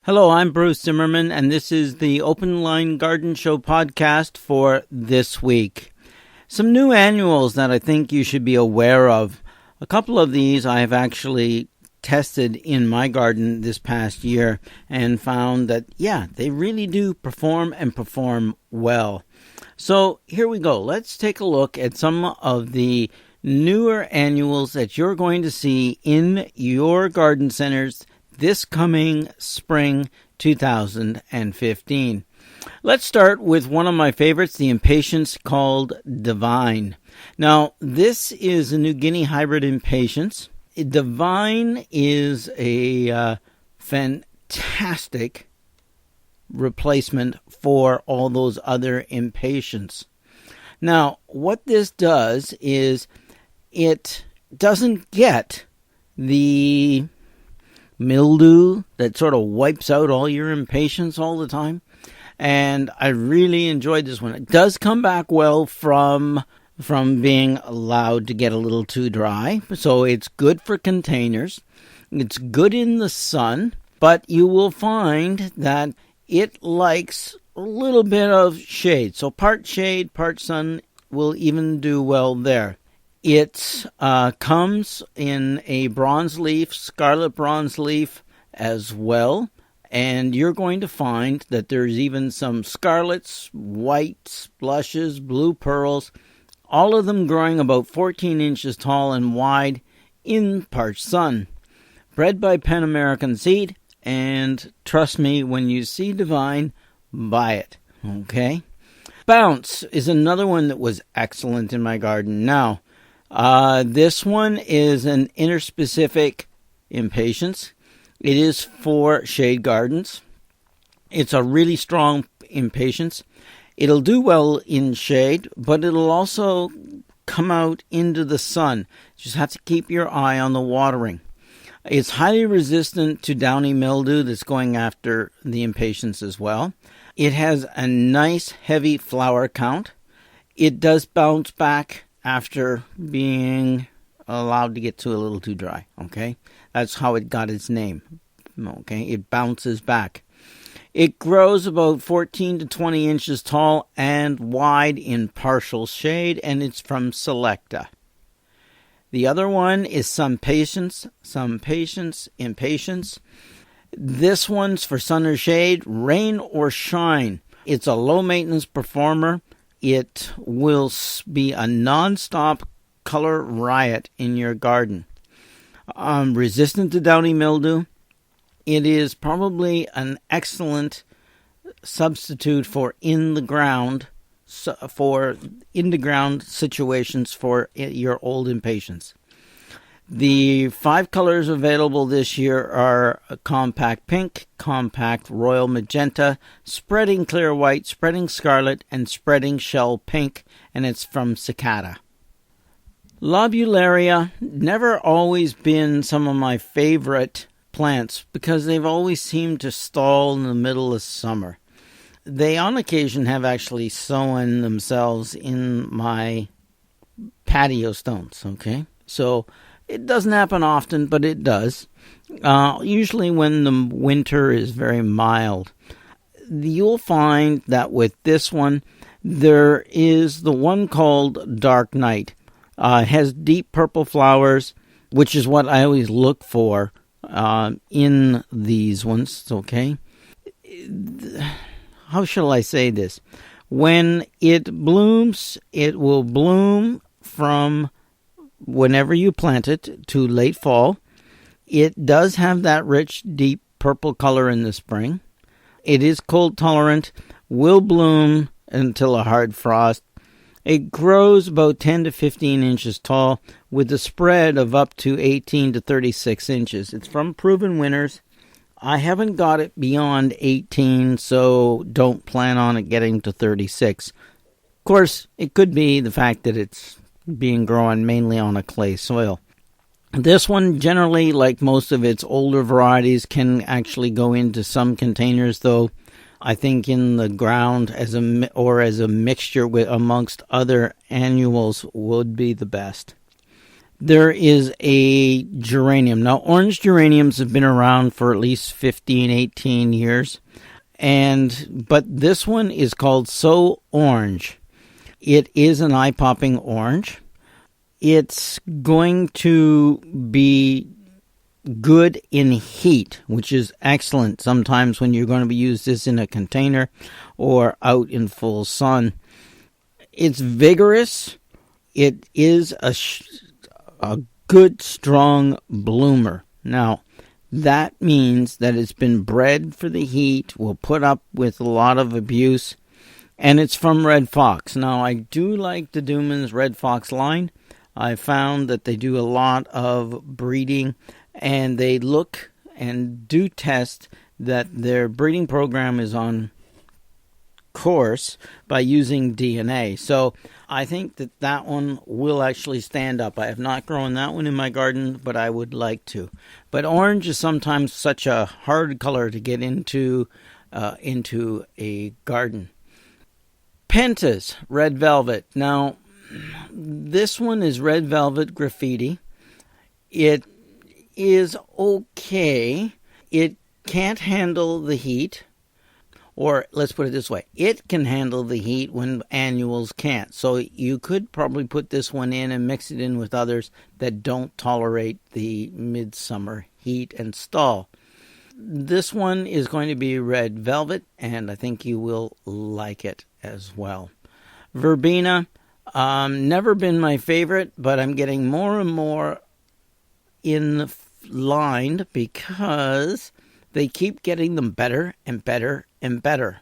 Hello, I'm Bruce Zimmerman, and this is the Open Line Garden Show podcast for this week. Some new annuals that I think you should be aware of. A couple of these I have actually tested in my garden this past year and found that, they really do perform and perform well. So here we go. Let's take a look at some of the newer annuals that you're going to see in your garden centers this coming spring 2015. Let's start with one of my favorites, the Impatiens called Divine. Now, this is a New Guinea hybrid Impatiens. Divine is a fantastic replacement for all those other Impatiens. Now, what this does is it doesn't get the mildew that sort of wipes out all your Impatiens all the time. And I really enjoyed this one. It does come back well from being allowed to get a little too dry. So it's good for containers. It's good in the sun. But you will find that it likes a little bit of shade. So part shade, part sun will even do well there. It comes in a bronze leaf, scarlet bronze leaf as well. And you're going to find that there's even some scarlets, whites, blushes, blue pearls, all of them growing about 14 inches tall and wide in part sun. Bred by Pan American Seed, and trust me, when you see Divine, buy it, okay? Bounce is another one that was excellent in my garden. Now, this one is an interspecific Impatiens. It is for shade gardens. It's a really strong Impatiens. It'll do well in shade, but it'll also come out into the sun. Just have to keep your eye on the watering. It's highly resistant to downy mildew that's going after the Impatiens as well. It has a nice heavy flower count. It does bounce back after being allowed to get to a little too dry, okay? That's how it got its name, okay? It bounces back. It grows about 14 to 20 inches tall and wide in partial shade, and it's from Selecta. The other one is Some Patience, Impatiens. This one's for sun or shade, rain or shine. It's a low-maintenance performer. It will be a non-stop color riot in your garden. Resistant to downy mildew. It is probably an excellent substitute for in-the-ground situations for your old Impatiens. The 5 colors available this year are compact pink, compact royal magenta, spreading clear white, spreading scarlet, and spreading shell pink, and it's from Cicada. Lobularia, never always been some of my favorite plants because they've always seemed to stall in the middle of summer. They on occasion have actually sown themselves in my patio stones, okay? So it doesn't happen often, but it does. Usually when the winter is very mild. You'll find that with this one, there is the one called Dark Night. It has deep purple flowers, which is what I always look for in these ones, okay? How shall I say this? When it blooms, it will bloom from whenever you plant it to late fall. It does have that rich, deep purple color in the spring. It is cold tolerant, will bloom until a hard frost. It grows about 10 to 15 inches tall with a spread of up to 18 to 36 inches. It's from Proven Winners. I haven't got it beyond 18, so don't plan on it getting to 36. Of course, it could be the fact that it's being grown mainly on a clay soil. This one, generally, like most of its older varieties, can actually go into some containers, though I think in the ground as a mixture with amongst other annuals would be the best. there is a geranium. Now, orange geraniums have been around for at least 15, 18 years. But this one is called So Orange. It is an eye-popping orange. It's going to be good in heat, which is excellent sometimes when you're going to be used this in a container or out in full sun. It's vigorous. It is a good, strong bloomer. Now, that means that it's been bred for the heat, will put up with a lot of abuse, and it's from Red Fox. Now, I do like the Dumans Red Fox line. I found that they do a lot of breeding, and they look and do test that their breeding program is on course by using DNA. So I think that one will actually stand up. I have not grown that one in my garden, but I would like to. But orange is sometimes such a hard color to get into a garden. Pentas, red velvet. Now, this one is red velvet graffiti. It is okay. It can't handle the heat. Or let's put it this way. It can handle the heat when annuals can't. So you could probably put this one in and mix it in with others that don't tolerate the midsummer heat and stall. This one is going to be red velvet, and I think you will like it as well. Verbena, never been my favorite, but I'm getting more and more in line because they keep getting them better and better and better.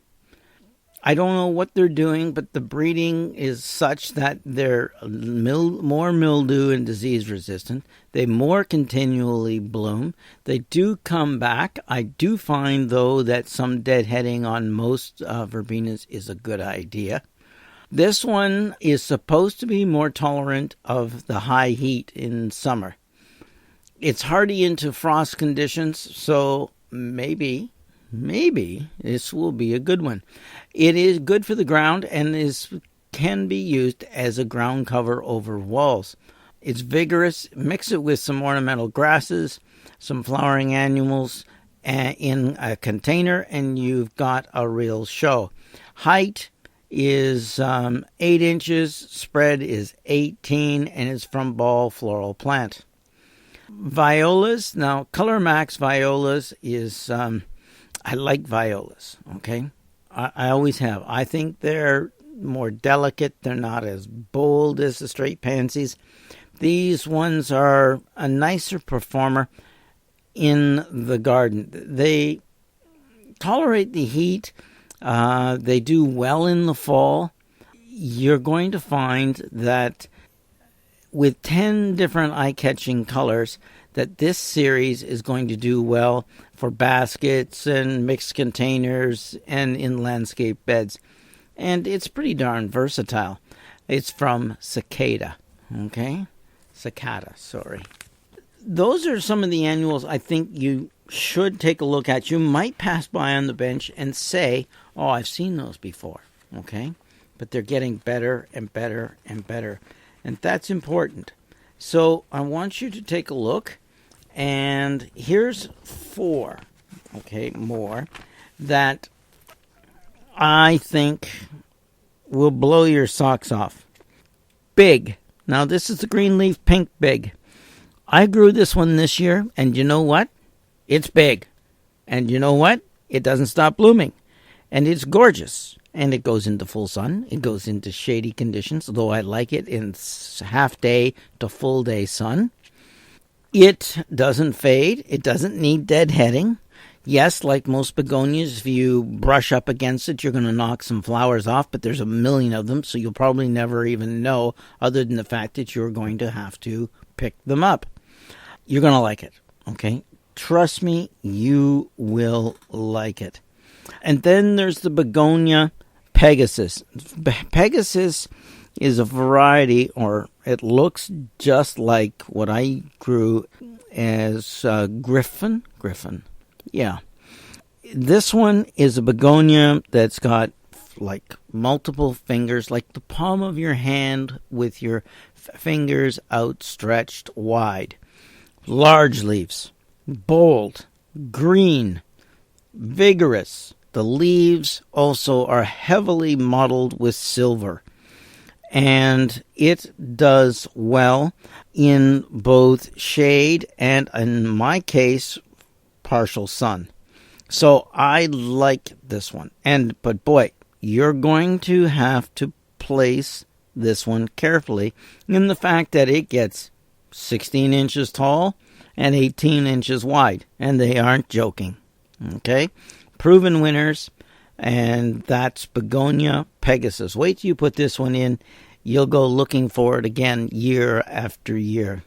I don't know what they're doing, but the breeding is such that they're more mildew and disease resistant. They more continually bloom. They do come back. I do find, though, that some deadheading on most verbenas is a good idea. This one is supposed to be more tolerant of the high heat in summer. It's hardy into frost conditions, so maybe this will be a good one. It is good for the ground and can be used as a ground cover over walls. It's vigorous. Mix it with some ornamental grasses, some flowering annuals in a container, and you've got a real show. Height is 8 inches, spread is 18, and it's from Ball Floral Plant. Violas. Now, Color Max Violas is, I like violas, okay? I always have. I think they're more delicate. They're not as bold as the straight pansies. These ones are a nicer performer in the garden. They tolerate the heat. They do well in the fall. You're going to find that with 10 different eye-catching colors, that this series is going to do well for baskets and mixed containers and in landscape beds. And it's pretty darn versatile. It's from Cicada, okay? Cicada, sorry. Those are some of the annuals I think you should take a look at. You might pass by on the bench and say, oh, I've seen those before, okay? But they're getting better and better and better. And that's important. So I want you to take a look. And here's 4, more, that I think will blow your socks off. Big. Now, this is the green leaf pink big. I grew this one this year, and you know what? It's big. And you know what? It doesn't stop blooming. And it's gorgeous. And it goes into full sun. It goes into shady conditions, though I like it in half day to full day sun. It doesn't fade. It doesn't need deadheading. Yes, like most begonias, if you brush up against it, you're going to knock some flowers off, but there's a million of them, so you'll probably never even know, other than the fact that you're going to have to pick them up. You're going to like it, okay? Trust me, you will like it. And then there's the begonia Pegasus. Pegasus is a variety, or it looks just like what I grew as Griffin. Yeah. This one is a begonia that's got like multiple fingers, like the palm of your hand with your fingers outstretched wide. Large leaves, bold, green, vigorous. The leaves also are heavily mottled with silver. And it does well in both shade and, in my case, partial sun. So I like this one. But boy, you're going to have to place this one carefully in the fact that it gets 16 inches tall and 18 inches wide. And they aren't joking. Okay? Proven winners. And that's Begonia Pegasus. Wait till you put this one in. You'll go looking for it again year after year.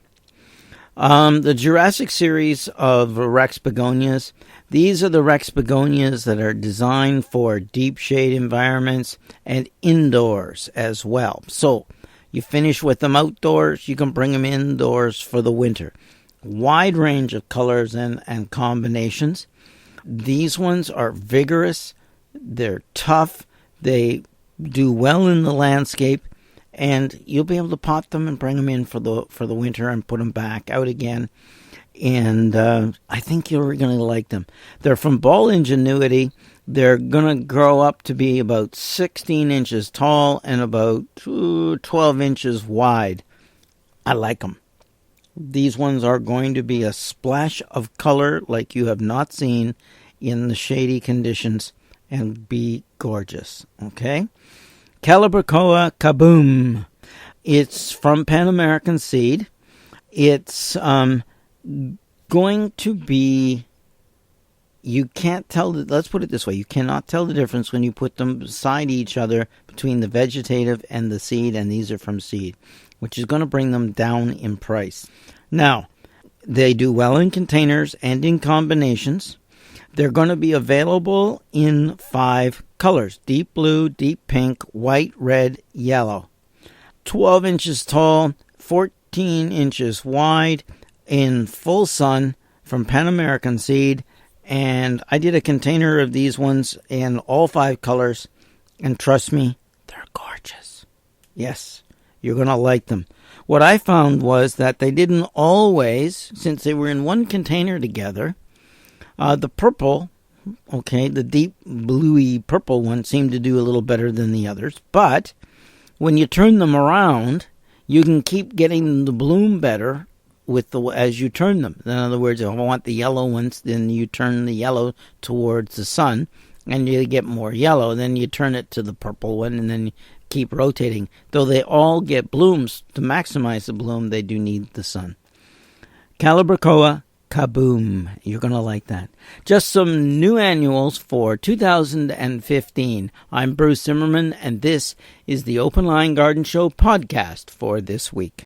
The Jurassic series of Rex Begonias. These are the Rex Begonias that are designed for deep shade environments and indoors as well. So you finish with them outdoors, you can bring them indoors for the winter. Wide range of colors and combinations. These ones are vigorous. They're tough. They do well in the landscape, and you'll be able to pot them and bring them in for the winter and put them back out again. And I think you're going to like them. They're from Ball Ingenuity. They're going to grow up to be about 16 inches tall and about 12 inches wide. I like them. These ones are going to be a splash of color like you have not seen in the shady conditions, and be gorgeous. Okay? Calibrachoa Kaboom. It's from Pan American Seed. It's going to be, you can't tell, let's put it this way, you cannot tell the difference when you put them beside each other between the vegetative and the seed, and these are from seed, which is going to bring them down in price. Now, they do well in containers and in combinations. They're going to be available in 5 colors: deep blue, deep pink, white, red, yellow. 12 inches tall, 14 inches wide, in full sun, from Pan American Seed. And I did a container of these ones in all 5 colors. And trust me, they're gorgeous. Yes, you're going to like them. What I found was that they didn't always, since they were in one container together, the purple, okay, the deep bluey purple one seemed to do a little better than the others. But when you turn them around, you can keep getting the bloom better as you turn them. In other words, if I want the yellow ones, then you turn the yellow towards the sun, and you get more yellow. Then you turn it to the purple one, and then you keep rotating. Though they all get blooms, to maximize the bloom, they do need the sun. Calibrachoa Kaboom. You're going to like that. Just some new annuals for 2015. I'm Bruce Zimmerman, and this is the Open Line Garden Show podcast for this week.